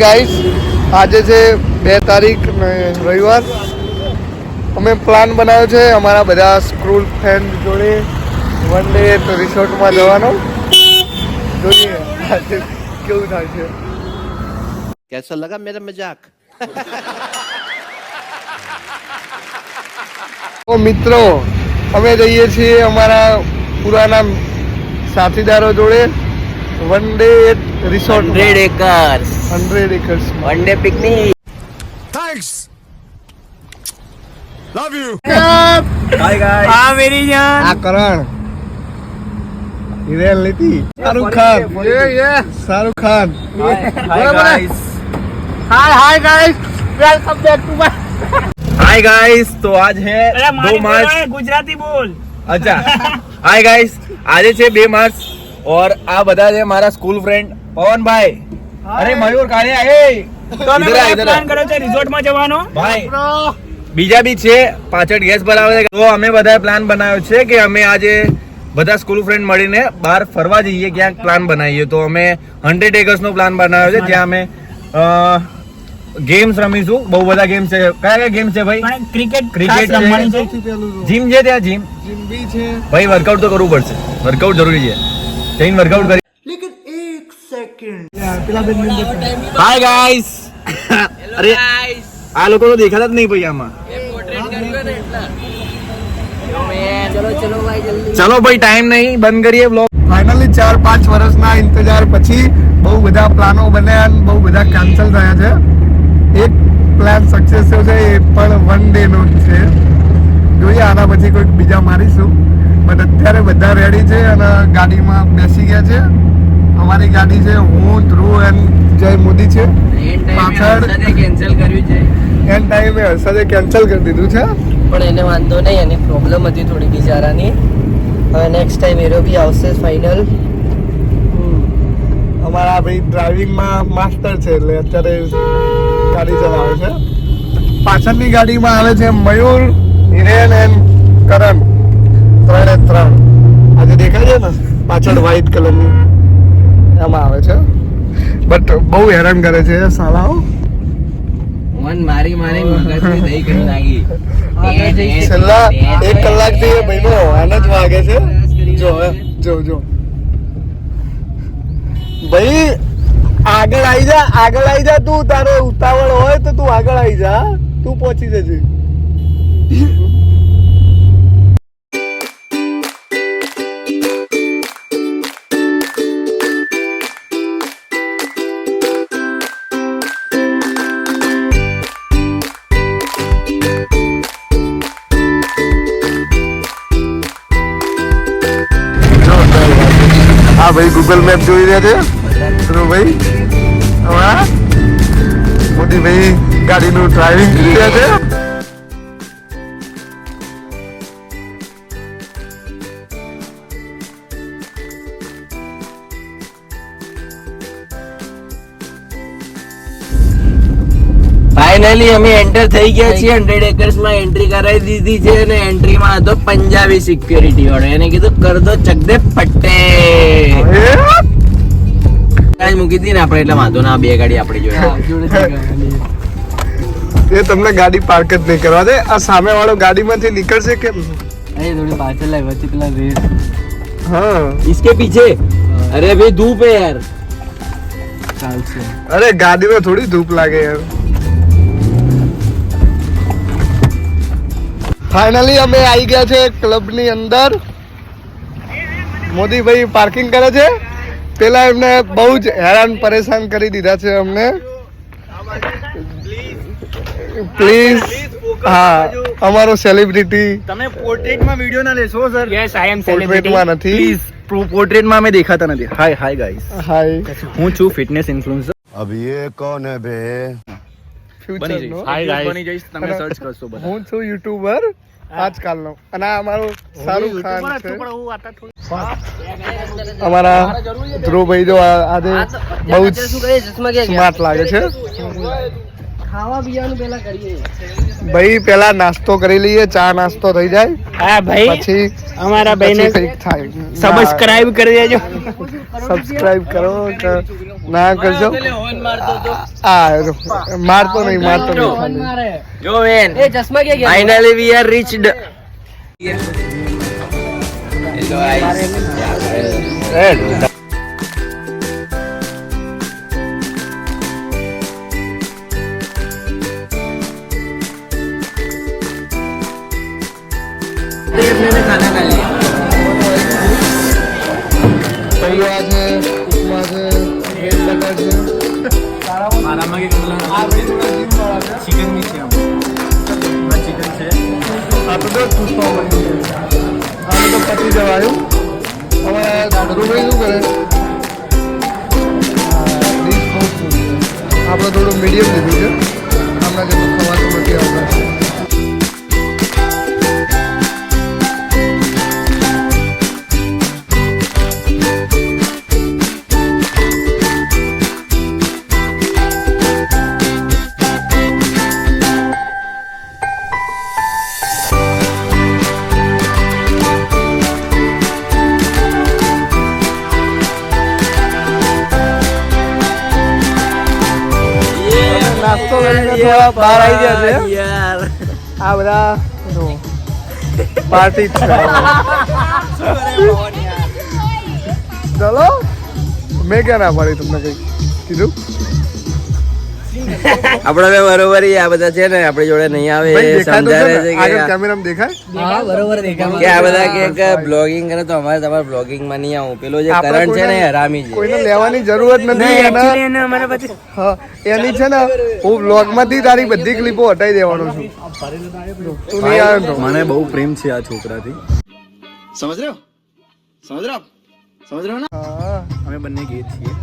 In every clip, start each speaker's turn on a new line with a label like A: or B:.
A: Guys આજે છે 2 તારીખ રવિવાર. અમે પ્લાન બનાવ્યો છે અમારા બધા સ્કૂલ ફ્રેન્ડ જોડે વન ડે રિસોર્ટમાં જવાનો. જોઈએ આજે કેવું થાય છે.
B: कैसा लगा मेरा मजाक?
A: તો મિત્રો અમે જઈએ છીએ અમારા પુરાના સાથીદારો જોડે one day resort
B: 100 acres.
A: 100 acres.
B: One day picnic.
C: Thanks. Love you.
A: Hi guys.
B: हाँ मेरी जान.
A: આ કરણ હિરેન લીધી Shahrukh Khan. Shahrukh Khan.
B: Hi guys.
A: Hi guys welcome back to my.
B: Hi guys. तो आज है 2 मार्च.
D: गुजराती बोल.
B: अच्छा. Hi guys. आज है 2 मार्च और આ બધા છે મારા સ્કૂલ ફ્રેન્ડ પવન ભાઈ. અરે મયુર કાલે એ
D: તો અમે પ્લાન કર્યો છે રિસોર્ટ માં જવાનો.
B: ભાઈ બીજા બી છે પાછળ ગેસ ભરાવે છે. તો અમે બધાએ પ્લાન બનાવ્યો છે કે અમે આજે બધા સ્કૂલ ફ્રેન્ડ મળીને બહાર ફરવા જઈએ, ક્યાંક પ્લાન બનાવીએ. તો અમે 100 એકર્સ નો પ્લાન બનાવ્યો છે જ્યાં અમે ગેમ્સ રમીશું. બહુ બધા ગેમ્સ છે. કયા કયા ગેમ્સ છે ભાઈ?
D: પણ ક્રિકેટ
B: ક્રિકેટ
D: ખાસ રમવાની છે.
B: જીમ છે ત્યાં જીમ
A: બી છે.
B: ભાઈ વર્કઆઉટ તો કરવું પડશે. વર્કઆઉટ જરૂરી છે. જઈને વર્કઆઉટ કરી.
A: પેલા બેન
B: હાય ગાઈસ. અરે આ લોકો તો દેખાતા જ નહીં ભાઈ આમાં. ચલો ભાઈ ટાઈમ નહીં, બંધ કરીએ બ્લોગ.
A: ફાઇનલી 4-5 વર્ષના ઇંતજાર પછી બહુ બધા પ્લાનો બન્યા અને બહુ બધા કેન્સલ થયા છે. એક પ્લાન સક્સેસ થયો છે, એ પણ વન ડે નો જ છે. જોઈએ આના પછી કોઈક બીજા મારીશું. બટ અત્યારે બધા રેડી છે અને ગાડીમાં બેસી ગયા છે. અમારી ગાડી છે, હું, ધ્રુવ અને જય મોદી છે. પાછળ
D: કેન્સલ કર્યું છે
A: એન ટાઈમે હર્ષદે કેન્સલ કરી દીધું છે.
E: પણ એને વાંધો નહીં, એની પ્રોબ્લેમ હતી થોડી બિચારાની. હવે નેક્સ્ટ ટાઈમ એરો બી આવશે ફાઇનલ.
A: અમારા ભાઈ ડ્રાઇવિંગમાં માસ્ટર છે એટલે અત્યારે ગાડી ચલાવે છે. પાછળની ગાડીમાં આવે છે મયુર, હિરેન એન્ડ કરણ. 3 આજે દેખાય છે ને પાછળ વ્હાઈટ કલરની એમાં આવે છે. બટ બહુ હેરાન કરે છે સાલાઓ.
E: મન મારી મગજની દહીં કરી નાખી.
A: છેલ્લા 1 કલાકથી એ ભાઈનો આને જ વાગે છે. જો ભાઈ આગળ આવી જા. તું તારે ઉતાવળ હોય તો તું આગળ આવી જા. તું પહોંચી જજે. હા ભાઈ ગૂગલ મેપ જોઈ રહ્યા છે. ભાઈ મોદી ભાઈ ગાડીનું ડ્રાઇવિંગ કરી રહ્યા છે.
E: ફાઇનલી અમે એન્ટર થઈ ગયા છીએ. 100 એકર્સ માં એન્ટ્રી કરાવી દીધી છે અને એન્ટ્રી માં હતો પંજાબી સિક્યોરિટી વાળો. એને કીધું કર દો ચક દે ફટ્ટે. મૂકી હતી ને આપણે એટલે વાંધો ના. 2 ગાડી આપણી જોડે.
A: એ તમને ગાડી પાર્ક જ નહીં કરવા દે. આ સામે વાળો ગાડીમાંથી નીકળશે કેમ?
E: થોડી પાછળ લાવી વચ્ચે પેલા રેડ.
A: હા
E: इसके पीछे. अरे भाई धूप है यार. ચાલશે.
A: અરે ગાડીમાં થોડી ધૂપ લાગે યાર. ફાઇનલી અમે આવી ગયા છે ક્લબની અંદર. મોદીભાઈ પાર્કિંગ કરે છે. પેલા એમને બહુ જ હેરાન પરેશાન કરી દીધા છે અમને. પ્લીઝ. હા અમારો સેલિબ્રિટી
B: તમે પોર્ટ્રેટમાં વિડિયો ના લેશો sir.
D: Yes I am celebrity.
A: પોર્ટ્રેટમાં નથી.
B: પ્લીઝ પોર્ટ્રેટમાં અમે દેખાતા નથી. Hi guys.
A: હાય
B: હું છું ફિટનેસ ઇન્ફ્લુએન્સર.
C: अब ये कौन है बे?
A: ફ્યુચર નો.
B: બની જઈશ. તમે સર્ચ કરશો બધા.
A: હું છું યુટ્યુબર આજકાલનો. અને આ અમારો શાહરુખ ખાન છે. અમારા ધ્રુવભાઈ જો આજે બહુ જ સ્માર્ટ લાગે છે. ભાઈ પેલા નાસ્તો કરી લઈએ, ચા નાસ્તો થઈ જાય
D: હા ભાઈ
A: પછી
D: અમારા ભાઈને
A: કંઈક થાય.
D: સબસ્ક્રાઇબ કરી દેજો.
A: સબસ્ક્રાઇબ કરો કે ના કરજો. મારતો નહીં ખાલી.
E: જો man finally we are reached. Hello guys. खाना खा लिया.
A: પૌવા છે, ઉપમા છે, બ્રેડ બટર છે.
B: ચિકન બી છે ચિકન છે.
A: આ તો જો ચૂસવા મળી જાય. આ તો પતી જવાયું. હવે ડુંગળી શું કરે? ડીશ બહુ ફૂલ છે. આપણે થોડું મીડિયમ લીધું છે. હમણાં જેટલું ખવાતું નથી આવતા. નાસ્તો કરીને થોડા બહાર આવી ગયા છે.
E: યાર
A: આ બધા પાર્ટી ચલો મેં ક્યાં ના પાડી તમને કઈ કીધું?
E: આપણે બે બરોબર ઈ આ બધા છે ને આપણી જોડે નહીં આવે
A: ભાઈ
E: એ
A: દેખાતું
E: સમજાવે
A: છે
E: છે
A: ને? આગળ
E: કે
A: કેમેરામાં દેખાય?
E: કે આ બધા કે બ્લોગિંગ કરે તો અમારે તમારે બ્લોગિંગ માં નહીં આવું. પેલો જે
A: આપણે
E: કરણ છે ને
A: કોઈને-
E: હરામી છે.
A: કોઈને લેવાની જરૂરત નથી.
D: Actually એને અમારા પછી
A: હા, એની છે ને હું બ્લોગ માંથી તારી બધી ક્લિપો હટાઈ દેવાનો છું. તું નહીં આવે તો
B: મને બહુ પ્રેમ છે આ છોકરાથી.
A: હા.
B: અમે બંને ગેર છીએ.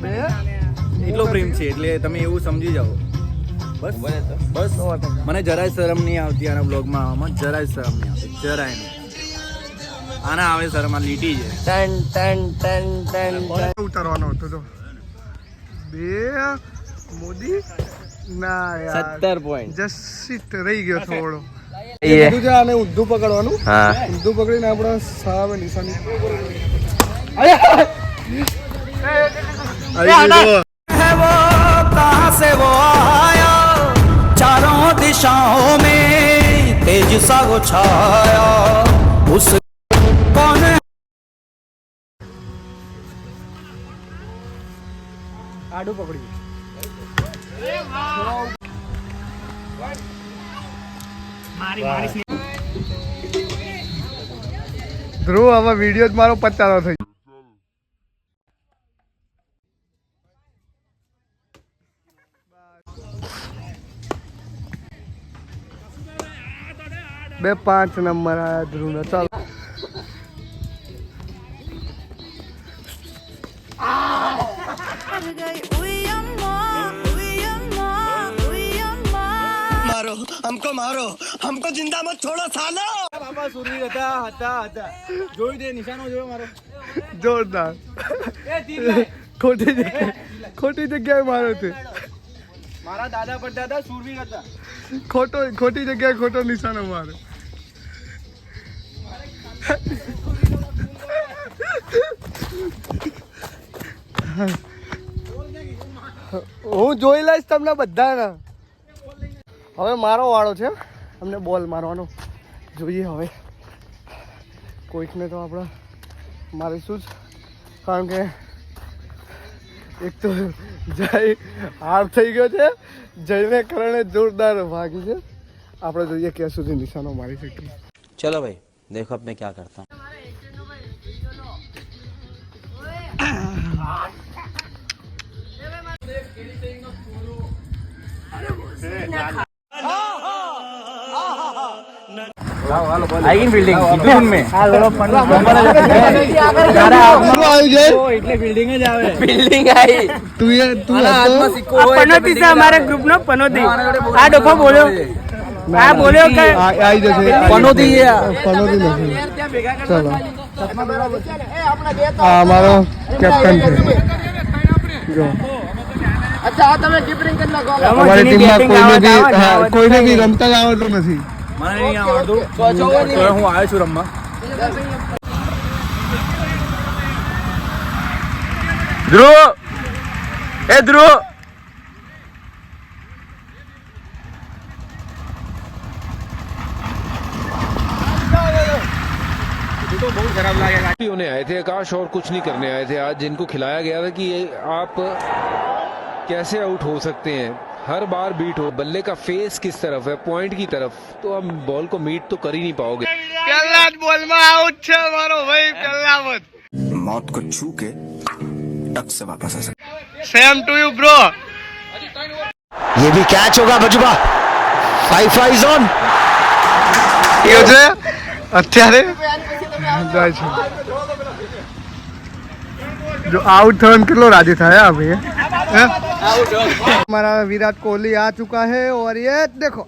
A: બે?
B: એટલો પ્રેમ છે એટલે તમે એવું સમજી જાઓ. બસ બસ મને જરાય શરમ નહીં આવતી આના બ્લોગમાં આવવામાં. જરાય શરમ નહીં આવતી, જરાય નહીં. આના આવે શરમ, આ લીટી છે.
E: ટન ટન ટન ટન ટન.
A: ઉતારવાનો હતો તો બે મોદી ના યાર
E: 17 પોઈન્ટ.
A: જસ્ટ રહી ગયો થોડો.
E: એ.
A: બધું છે આને ઊંધું પકડવાનું.
E: હા
A: ઊંધું પકડીને આપણે સામે નિશાની આડું પકડ્યું. ધ્રુવ હવે વિડીયો જ મારો પચારો થઈ ગયો. બે 5 નંબર આયા ધ્રુવ ના. ચાલો
C: हमको मारो हमको जिंदा मत छोड़ो सालो.
B: બાબા સુરવીર હતા. જોયું તે નિશાનો જોયો મારો.
A: જોરદાર. ખોટી જગ્યાએ મારો છે.
B: મારા દાદા પડદાદા સુરવીર હતા.
A: ખોટી જગ્યાએ ખોટો નિશાનો મારે. હું જોઈ લઈશ તમને બધાને. હવે મારો વાળો છે. અમને બોલ મારવાનો જોઈએ. હવે કોઈકને તો આપણે મારીશું જ, કારણ કે એક તો જય હાર થઈ ગયો છે. જયને કારણે જોરદાર ભાગી છે. આપણે જોઈએ ક્યાં સુધી નિશાનો મારી શકીએ.
E: चलो भाई देखो अब मैं क्या करता हूँ.
B: આઈ બિલ્ડિંગ કીધું મેં.
A: શું આવ્યું છે?
B: એટલે બિલ્ડિંગ જ આવે.
E: બિલ્ડિંગ આવી.
A: તું
E: હાથમાં સિક્કો હોય એટલે
D: પનોતી છે
E: building
D: અમારા
E: આવે.
D: ગ્રુપ નો પનોતી. આ ડોફો બોલ્યો આ બોલ્યો કે
A: આવી જશે.
B: પનોતી છે આ.
A: પનોતી નથી. ચલો આ અમારો કેપ્ટન છે. જો અમારી ટીમમાં કોઈને બી કોઈને બી રમતા જ આવડતું નથી.
B: મને નહીં આવડતું તો હું આવ્યો છું રમવા. ધ્રુવ એ ધ્રુવ
F: होने आए थे आकाश और कुछ नहीं करने आए थे. आज जिनको खिलाया गया था कि आप कैसे आउट हो सकते हैं, हर बार बीट हो, बल्ले का फेस किस तरफ है, पॉइंट की तरफ, तो आप बॉल को मीट तो कर ही नहीं पाओगे.
A: પહેલા જ બોલમાં આઉટ છે મારો ભાઈ, પહેલા જ.
C: मौत को छू के टक से वापस आ सकते.
A: Same to you bro.
C: ये भी कैच होगा बजुबा. 5 जोन.
A: એ છે અત્યારે જાય છે. જો આઉટ થવાનું કેટલો રાજી થાય આ ભાઈ. हमारा विराट कोहली आ चुका है और ये देखो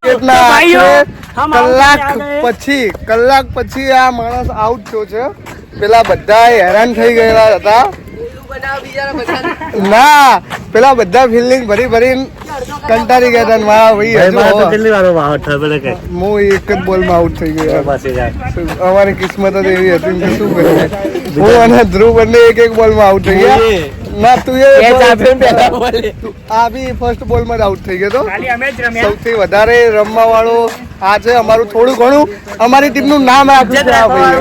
A: કેટલા કલાક પછી આ માણસ આઉટ થયો છે. પેલા બધા હેરાન થઈ ગયેલા હતા. ના પેલા બધા ફિલ્ડિંગ ભરી કંટાળી ગયા હતા. મારા ભાઈ હું એક જ બોલમાં આઉટ થઈ ગયો. અમારી કિસ્મત જ એવી હતી કે શું કરીએ. હું અને ધ્રુવ બંને એક બોલમાં આઉટ થઈ ગયા. ના તું આ બી ફર્સ્ટ બોલમાં જ આઉટ થઈ ગયો તો. સૌથી વધારે રમવા વાળો આ છે. અમારું થોડું ઘણું અમારી ટીમનું નામ રાખ્યું છે આ ભાઈ.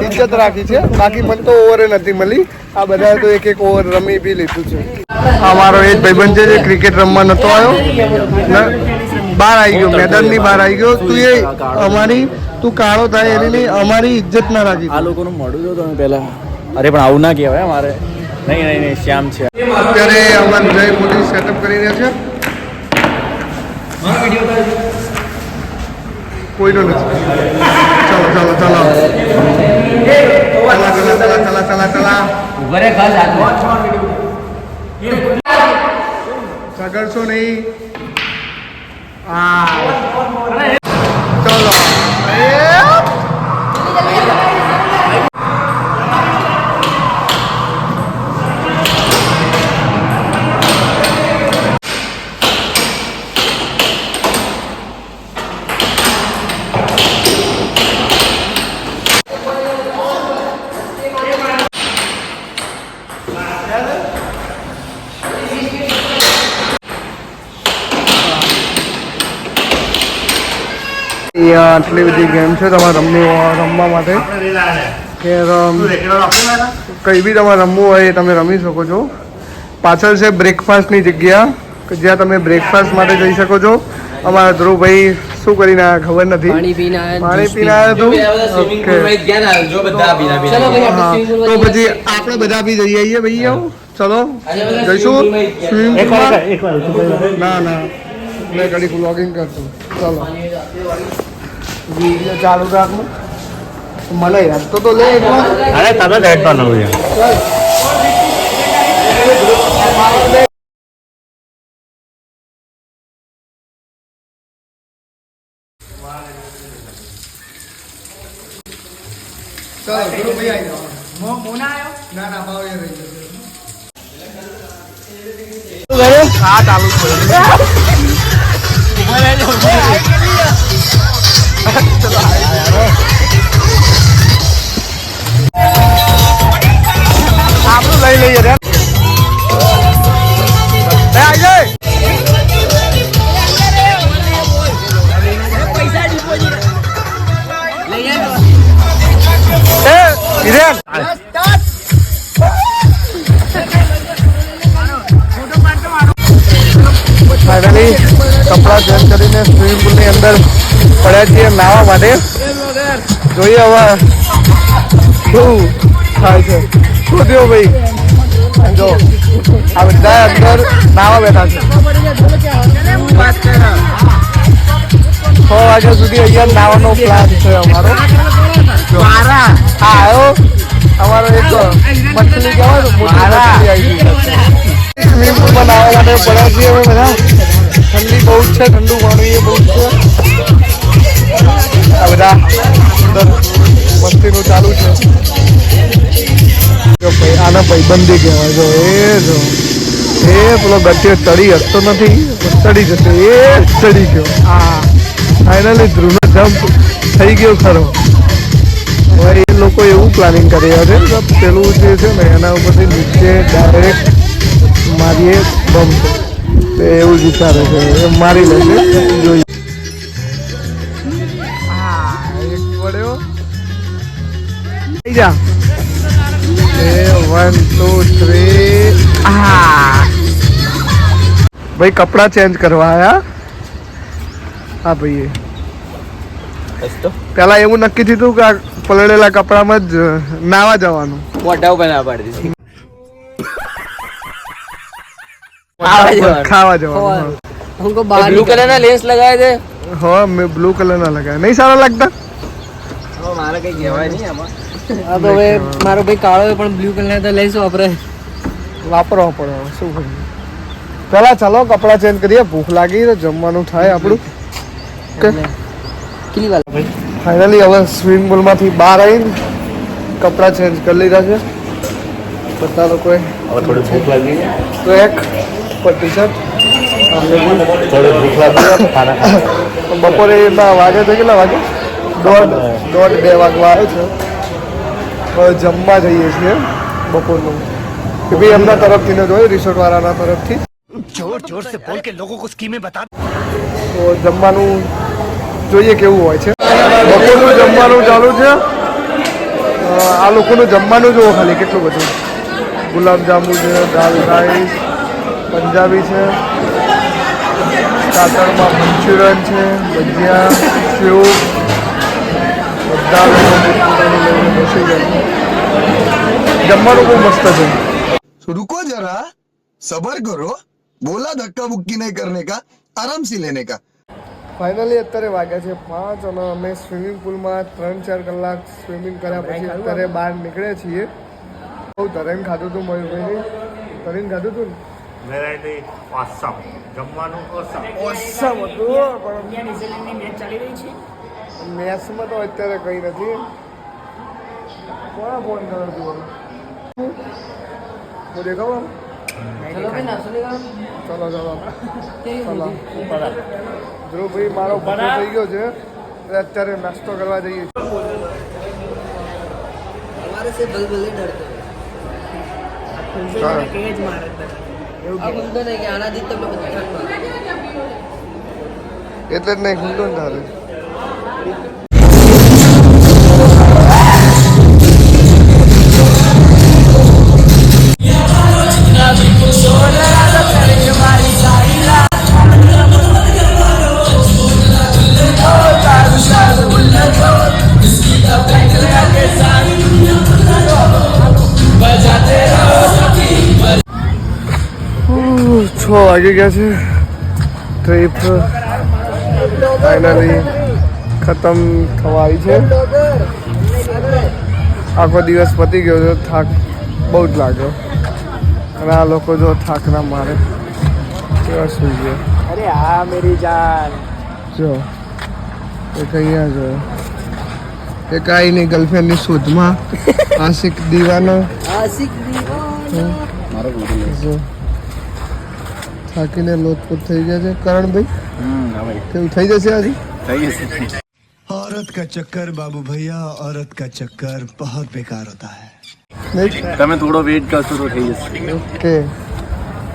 A: ઇજ્જત રાખી છે. બાકી મને તો ઓવરે નથી મળી. આ બધા તો એક ઓવર રમી બી લીધું છે. અમારો એક ભાઈબંધ છે જે ક્રિકેટ રમવા નતો આવ્યો, બહાર આવી ગયો, મેદાનની બહાર આવી ગયો. તું એ અમારી તું કાળો થાય એની નહીં, અમારી ઇજ્જત ના રાખી.
B: આ લોકોનું મોઢું જો તમે પહેલા. અરે પણ આવું ના કહેવાય અમારે. નહીં શ્યામ છે.
A: અત્યારે અમારે જય મોદી સેટઅપ કરી રહ્યા છે. કોઈનો નથી. ચલા સગડશો નહીં. ચલો આટલી બધી ગેમ છે તમારે રમવા માટે કે કઈ બી તમારે રમવું હોય એ તમે રમી શકો છો. પાછળ છે બ્રેકફાસ્ટની જગ્યા કે જ્યાં તમે બ્રેકફાસ્ટ માટે જઈ શકો છો. અમારા ધ્રુવભાઈ શું કરીને આવ્યા ખબર નથી. પાણી પીને આવ્યા તો પછી આપણે બધા બી જઈ આવીએ ભાઈ. આવો ચલો જઈશું સ્વિમિંગ પુલમાં. ના મેં ઘડી વ્લોગિંગ કરશું. ચલો વિડીયો ચાલુ રાખવું. મને યાદ તો લે.
B: અરે તમે બેઠો ન હોય.
A: ચલો ગુરુ ભાઈ આવી જાઓ. મોના આવ્યો. ના ભાવ એ રહી ગયો. હા ચાલુ છે. આપણું લઈ લઈએ રે. ફાઇનલી કપડા ચેન્જ કરીને સ્વિમિંગ પુલની અંદર પડ્યા છીએ નાહવા માટે. જોઈએ હવે શું થાય છે. શું થયું ભાઈ? જો આ બધા અંદર નાહવા બેઠા છે. 6 વાગ્યા સુધી અહીંયા નાહવાનો પ્લાન છે અમારો. હા આવ્યો અમારો એક મછલી કહેવાય સ્વિમિંગ પુલમાં નાહવા માટે પડ્યા છીએ અમે બધા. ઠંડી બહુ જ છે. ઠંડુ પાણી એ બહુ જ છે. આ બધા અંદર મસ્તીનું ચાલુ છે. જો ભાઈ આના ભાઈબંધી કહેવાય. જો એ જો એ પેલો ગતિયો ચડી હસતો નથી, ચડી જશે. એ ચડી ગયો.
D: હા
A: ફાઇનલી ધ્રુવનો જમ્પ થઈ ગયો ખરો. હવે એ લોકો એવું પ્લાનિંગ કરી રહ્યા છે કે પેલું જે છે ને એના ઉપરથી નીચે ડાયરેક્ટ મારીએ બમ. એવું જ વિચારે છે, એ મારી લેશે. જોઈએ. એક પડ્યો. જા. 1 2 3. ભાઈ કપડા ચેન્જ કરવા આયા. હા ભાઈ પેલા એવું નક્કી થયું કે આ પલળેલા કપડામાં જ નાવા જવાનું.
E: મોઢા ઉપર ના પાડી દીધી.
A: ખાવા જવાનું.
D: हमको बाहर
E: ब्लू कलर ना लेंस लगाए थे.
A: હા મેં બ્લુ કલર ના લગાયા. નહીં સારા લાગતા?
E: મારે કઈ કહેવાય નહીં આમાં.
D: अब હવે મારો ભાઈ કાળો પણ બ્લુ કલર તો લઈશું આપણે.
A: વાપરવા પડે શું કરીએ. પેલા ચાલો કપડા ચેન્જ કરીએ. ભૂખ લાગી તો જમવાનું થાય આપણું.
D: કેટલી વાર ભાઈ
A: ફાઇનલી હવે સ્વિમિંગ પુલમાંથી બહાર આવીને કપડાં ચેન્જ કરી લીધા છે બધા લોકોએ.
B: હવે થોડી ભૂખ લાગી છે,
A: તો એક ટી શર્ટ
B: થોડી ભૂખ લાગી છે, ખાના ખાવા.
A: બપોરે એટલા વાગે છે. કેટલા વાગે? દોઢ 2 વાગવા આવે છે. હવે જમવા જઈએ છીએ બપોરનું. કે ભાઈ એમના તરફથી ન જોયું, રિસોર્ટ વાળાના તરફથી.
C: जोर जोर से बोल के लोगों को स्कीमें बता.
A: તો જમવાનું જોઈએ કેવું હોય છે. બપોરનું જમવાનું ચાલુ છે. આ લોકોનું જમવાનું જુઓ ખાલી કેટલું બધું. ગુલાબજાંબુ છે, દાલ રાઈસ, પંજાબી છે, સ્ટાર્ટરમાં મંચુરિયન છે, ભજીયા, સેવ. બધા લોકો પોતપોતાનું લઈને બેસી ગયા. જમવાનું બહુ મસ્ત છે.
G: तो रुको जरा सबर करो, बोला धक्का मुक्की नहीं करने का, आराम से लेने का.
A: ફાઇનલી અત્યારે વાગ્યા છે 5 અને અમે સ્વિમિંગ પુલમાં 3-4 કલાક સ્વિમિંગ કર્યા પછી અત્યારે બહાર નીકળ્યા છીએ. બહુ તરેન ખાધું હતું મયુરભાઈ. તરીને ખાધું હતું ને
B: વેરાયટી ઓસમ, જમવાનું ઓસમ.
A: ઓસમ હતું. પણ મેચમાં તો અત્યારે કંઈ નથી. કોના ફોન કરે તું? હું દેખાવ.
D: ચલો ભાઈ નાસ્તો લેવા.
A: ચલો ચલો ચલો. ધ્રુવભાઈ મારો ભૂખો થઈ ગયો છે એટલે અત્યારે નાસ્તો કરવા જઈએ છીએ.
D: हमारे से बलबले डरते
A: हाँ।
D: हैं केज मारे अब उनको नहीं कि आना जीत तब लोग
A: એટલે જ નહીં ખુલ્લું ને તારે. છ વાગી ગયા છે. ટ્રીપ ફાઇનલી ખતમ થવા આવી છે. આખો દિવસ પતી ગયો છે. થાક બહુ જ લાગ્યો અને આ લોકો જો થાક ના મારે કેવા સુઈ ગયા.
D: अरे हाँ मेरी जान
A: જો એક અહીંયા જો એક આઈની ગર્લફ્રેન્ડની શોધમાં આશિક દીવાનો.
D: आशिक दीवाना
A: જો થાકીને લોથપોથ થઈ ગયા છે. કરણભાઈ કેવું થઈ જશે આજે?
G: औरत का चक्कर बाबू भैया, औरत का चक्कर बहुत बेकार होता है.
A: નહીં?
B: તમે થોડો વેઇટ કરશો તો થઈ જશે.
A: ઓકે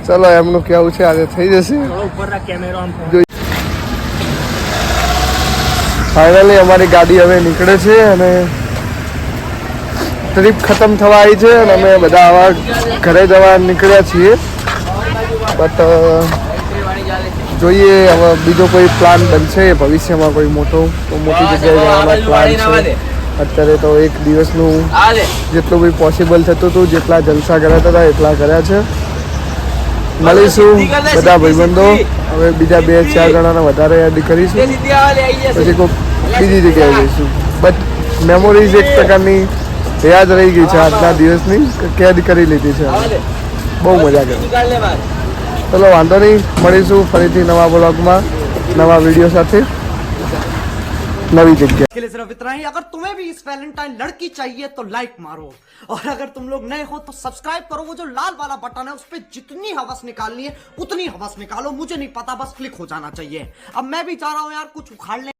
A: ચલો એમનું કેવું છે આજે થઈ જશે.
D: ऊपर रख कैमरा ऑन
A: ફાઇનલી અમારી ગાડી હવે નીકળે છે અને ટ્રીપ ખતમ થવા આવી છે અને અમે બધા આવા ઘરે જવા નીકળ્યા છીએ. બટ જોઈએ હવે બીજો કોઈ પ્લાન બનશે ભવિષ્યમાં કોઈ મોટી જગ્યાએ જવાનો પ્લાન છે. અત્યારે તો એક દિવસનું જેટલું બી પોસિબલ થતું હતું, જેટલા જલસા કર્યા હતા એટલા કર્યા છે. મળીશું બધા ભાઈબંધો. હવે બીજા 2-4 જણાને વધારે યાદ કરીશું, પછી કોઈ બીજી જગ્યાએ જઈશું. બટ મેમોરીઝ એક પ્રકારની યાદ રહી ગઈ છે આજના દિવસની, કેદ કરી લીધી છે. બહુ મજા કરી. ચલો વાંધો નહીં, મળીશું ફરીથી નવા બ્લોગમાં નવા વિડીયો સાથે. નવી જગ્યા.
H: के लिए सिर्फ इतना ही। अगर तुम्हें भी इस वैलेंटाइन लड़की चाहिए तो लाइक मारो, और अगर तुम लोग नए हो तो सब्सक्राइब करो। वो जो लाल वाला बटन है उस पर जितनी हवस निकालनी है उतनी हवस निकालो, मुझे नहीं पता, बस क्लिक हो जाना चाहिए। अब मैं भी चाह रहा हूँ यार कुछ उखाड़ ले।